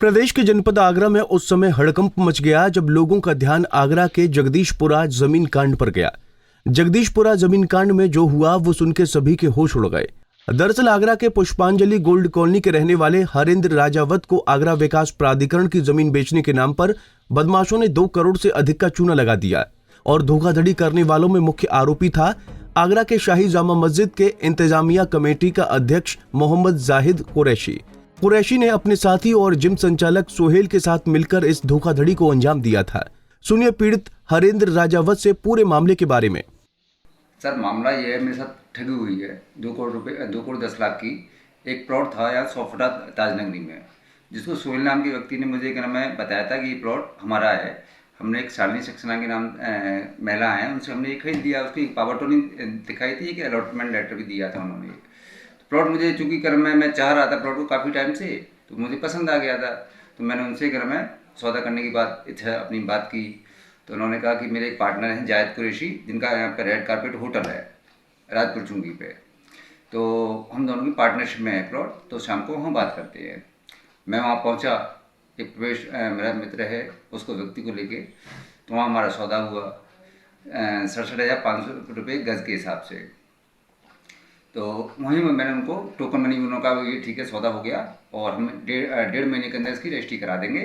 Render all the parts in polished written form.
प्रदेश के जनपद आगरा में उस समय हड़कंप मच गया जब लोगों का ध्यान आगरा के जगदीशपुरा जमीन कांड पर गया। जगदीशपुरा जमीन कांड में जो हुआ वो सुन के सभी के होश उड़ गए। दरअसल आगरा के पुष्पांजलि गोल्ड कॉलोनी के रहने वाले हरेंद्र राजावत को आगरा विकास प्राधिकरण की जमीन बेचने के नाम पर बदमाशों ने 2 करोड़ से अधिक का चूना लगा दिया और धोखाधड़ी करने वालों में मुख्य आरोपी था आगरा के शाही जामा मस्जिद के इंतजामिया कमेटी का अध्यक्ष मोहम्मद जाहिद कुरैशी ने अपने साथी और जिम संचालक सोहेल के साथ मिलकर इस धोखाधड़ी को अंजाम दिया था। सुनिए पीड़ित हरेंद्र राजावत से पूरे मामले के बारे में। सर मामला ये है, मेरे साथ ठगी हुई है 2 करोड़ रुपए 2 करोड़ 10 लाख की। एक प्लॉट था यहाँ 100 फुटा ताजनगरी में, जिसको सोहेल नाम के व्यक्ति ने मुझे क्या नाम है बताया था कि ये प्लॉट हमारा है। हमने एक शालिनी सक्सेना के नाम महिला हैं, उनसे हमने ये खरीद लिया। उसकी पावर टोनी दिखाई थी कि अलॉटमेंट लेटर भी दिया था उन्होंने। प्लॉट मुझे चूँकि कर मैं चाह रहा था प्लॉट को काफ़ी टाइम से, तो मुझे पसंद आ गया था। तो मैंने उनसे कर मैं सौदा करने की बात अपनी बात की। तो उन्होंने कहा कि मेरे एक पार्टनर हैं जाहिद कुरैशी, जिनका यहाँ पर रेड कारपेट होटल है राजपुर चुंगी पे। तो हम दोनों की पार्टनरशिप में है प्लॉट, तो शाम को हम बात करते हैं। मैं वहाँ पहुँचा, एक प्रवेश मेरा मित्र है, उसको व्यक्ति को लेके, तो वहाँ हमारा सौदा हुआ 67,500 रुपये गज़ के हिसाब से। तो वहीं में मैंने उनको टोकन मनी उन्होंने कहा ये ठीक है सौदा हो गया और हम डेढ़ महीने के अंदर इसकी रजिस्ट्री करा देंगे।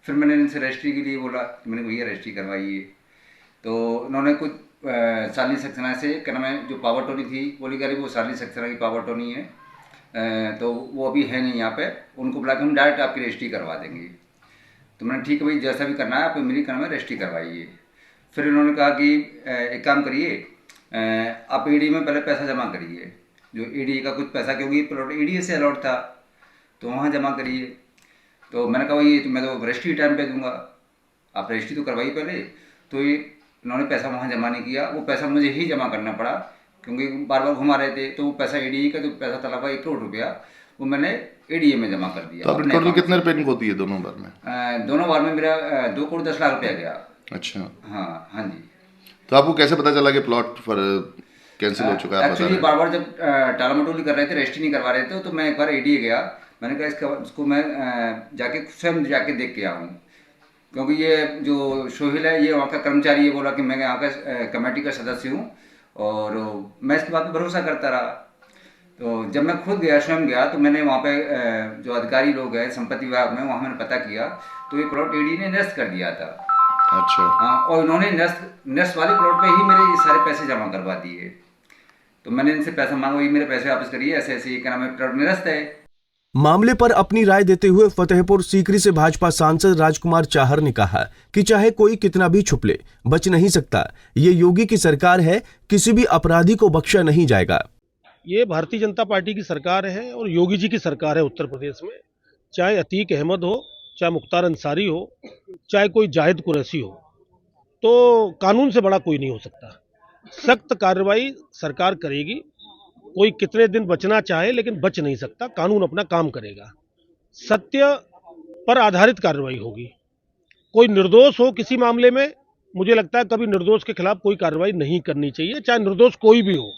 फिर मैंने इनसे रजिस्ट्री के लिए बोला कि मैंने भैया रजिस्ट्री करवाइए। तो उन्होंने कुछ शालिनी सक्सेना से क्या नाम है जो पावर टोनी थी, बोली कह रही वो शालिनी सक्सेना की पावर टोनी है, तो वो अभी है नहीं यहाँ पे, उनको बुला के हम डायरेक्ट आपकी रजिस्ट्री करवा देंगे। तो मैंने ठीक है भाई, जैसा भी करना है आप मेरी क्या नाम है रजिस्ट्री करवाइए। फिर उन्होंने कहा कि एक काम करिए, आप ईडी में पहले पैसा जमा करिए, जो ईडी का कुछ पैसा, क्योंकि प्लॉट ईडी से अलॉट था, तो वहाँ जमा करिए। तो मैंने कहा ये तो मैं तो रजिस्ट्री टाइम पे दूंगा, आप रजिस्ट्री तो करवाइए पहले। तो ये उन्होंने पैसा वहाँ जमा नहीं किया, वो पैसा मुझे ही जमा करना पड़ा, क्योंकि बार बार घुमा रहे थे। तो वो पैसा ईडी का जो पैसा तला हुआ 1 करोड़ रुपया, वो मैंने ईडीए में जमा कर दिया। तो आपने टोटल कितने रुपए इनको दिए दोनों बार में? दोनों बार में मेरा 2 करोड़ 10 लाख रुपया गया। अच्छा, हाँ जी। तो आपको कैसे पता चला कि प्लॉट पर कैंसिल हो चुका है? एक्चुअली बार बार जब टाला मटोली कर रहे थे, रजिस्ट्री नहीं करवा रहे थे, तो मैं एक बार ईडी गया। मैंने कहा इसको मैं जाके स्वयं जाके देख के आऊँ, क्योंकि ये जो सोहेल है ये वहाँ का कर्मचारी है, बोला कि मैं यहाँ का कमेटी का सदस्य हूँ, और मैं इसके बाद भरोसा करता रहा। तो जब मैं खुद गया, स्वयं गया, तो मैंने वहाँ पे जो अधिकारी लोग हैं संपत्ति विभाग में, वहाँ मैंने पता किया, तो ये प्लॉट ईडी ने निरस्त कर दिया था। अच्छा। हाँ, और उन्होंने निरस्त वाले प्लॉट पे ही मेरे ये सारे पैसे जमा करवा दिए। तो मैंने इनसे पैसा मांगा, ये मेरे पैसे वापस करिए, ऐसे ऐसे क्या नाम है प्लॉट निरस्त है। मामले पर अपनी राय देते हुए फतेहपुर सीकरी से भाजपा सांसद राजकुमार चाहर ने कहा कि चाहे कोई कितना भी छुप ले, बच नहीं सकता। ये योगी की सरकार है, किसी भी अपराधी को बख्शा नहीं जाएगा। ये भारतीय जनता पार्टी की सरकार है और योगी जी की सरकार है उत्तर प्रदेश में। चाहे अतीक अहमद हो, चाहे मुख्तार अंसारी हो, चाहे कोई जाहिद कुरैशी हो, तो कानून से बड़ा कोई नहीं हो सकता। सख्त कार्रवाई सरकार करेगी। कोई कितने दिन बचना चाहे लेकिन बच नहीं सकता, कानून अपना काम करेगा। सत्य पर आधारित कार्रवाई होगी। कोई निर्दोष हो किसी मामले में, मुझे लगता है कभी निर्दोष के खिलाफ कोई कार्रवाई नहीं करनी चाहिए, चाहे निर्दोष कोई भी हो,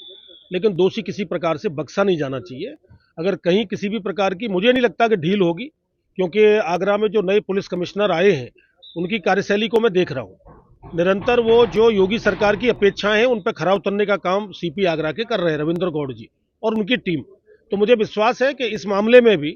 लेकिन दोषी किसी प्रकार से बख्शा नहीं जाना चाहिए। अगर कहीं किसी भी प्रकार की, मुझे नहीं लगता कि ढील होगी, क्योंकि आगरा में जो नए पुलिस कमिश्नर आए हैं उनकी कार्यशैली को मैं देख रहा हूँ। निरंतर वो जो योगी सरकार की अपेक्षाएं हैं उन पर खरा उतरने का काम सीपी आगरा के कर रहे हैं, रविंद्र गौड़ जी और उनकी टीम। तो मुझे विश्वास है कि इस मामले में भी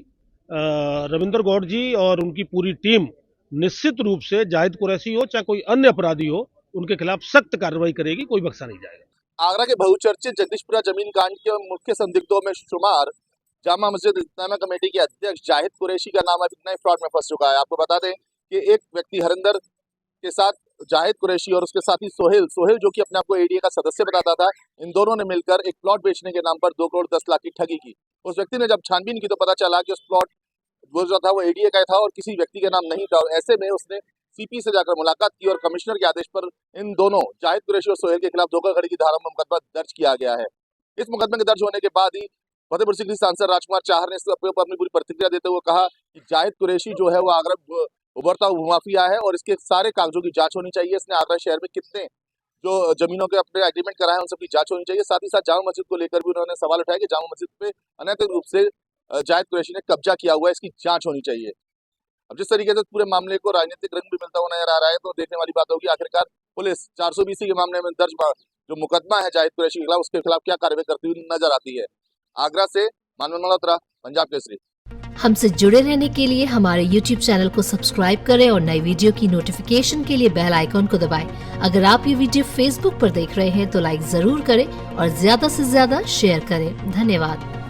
रविंद्र गौड़ जी और उनकी पूरी टीम निश्चित रूप से जाहिद कुरैशी हो चाहे कोई अन्य अपराधी हो, उनके खिलाफ सख्त कार्रवाई करेगी, कोई बख्शा नहीं जाएगा। आगरा के बहुचर्चित जगदीशपुरा जमीन कांड के मुख्य संदिग्धों में शुमार जामा मस्जिद इंतजामिया कमेटी के अध्यक्ष जाहिद कुरैशी का नाम अभी नए फ्रॉड में फंस चुका है। आपको बता दें कि एक व्यक्ति हरिंदर के साथ जाहिद कुरैशी और उसके साथी सोहेल जो कि अपने आप को एडीए का सदस्य बताता था, इन दोनों ने मिलकर एक प्लॉट बेचने के नाम पर 2 करोड़ 10 लाख की ठगी की। उस व्यक्ति ने जब छानबीन की तो पता चला कि उस प्लॉट वो जो था वो एडीए का था और किसी व्यक्ति के नाम नहीं था। और ऐसे में उसने सीपी से जाकर मुलाकात की और कमिश्नर के आदेश पर इन दोनों जाहिद कुरैशी और सोहेल के खिलाफ धोखाधड़ी की धारा में मुकदमा दर्ज किया गया है। इस मुकदमे के दर्ज होने के बाद ही फतेहपुर सीकरी सांसद राजकुमार चाहर ने इस पर अपनी पूरी प्रतिक्रिया देते हुए कहा कि जाहिद कुरैशी जो है वो आगरा उभरता हुआ भूमाफिया है और इसके सारे कागजों की जांच होनी चाहिए। इसने आगरा शहर में कितने जो जमीनों के अपने एग्रीमेंट कराए हैं उन सबकी जांच होनी चाहिए। साथ ही साथ जामा मस्जिद को लेकर भी उन्होंने सवाल उठाया कि जामा मस्जिद पे अनैतिक रूप से जाहिद कुरैशी ने कब्जा किया हुआ है, इसकी जांच होनी चाहिए। अब जिस तरीके से पूरे मामले को राजनीतिक रंग भी मिलता हुआ नजर आ रहा है, तो देखने वाली बात होगी आखिरकार पुलिस 420 के मामले में दर्ज जो मुकदमा है जाहिद कुरैशी के खिलाफ, उसके खिलाफ क्या कार्रवाई करती हुई नजर आती है। आगरा से मानव मल्होत्रा, पंजाब केसरी। हमसे जुड़े रहने के लिए हमारे YouTube चैनल को सब्सक्राइब करें और नई वीडियो की नोटिफिकेशन के लिए बेल आइकॉन को दबाएं। अगर आप ये वीडियो Facebook पर देख रहे हैं तो लाइक जरूर करें और ज्यादा से ज्यादा शेयर करें। धन्यवाद।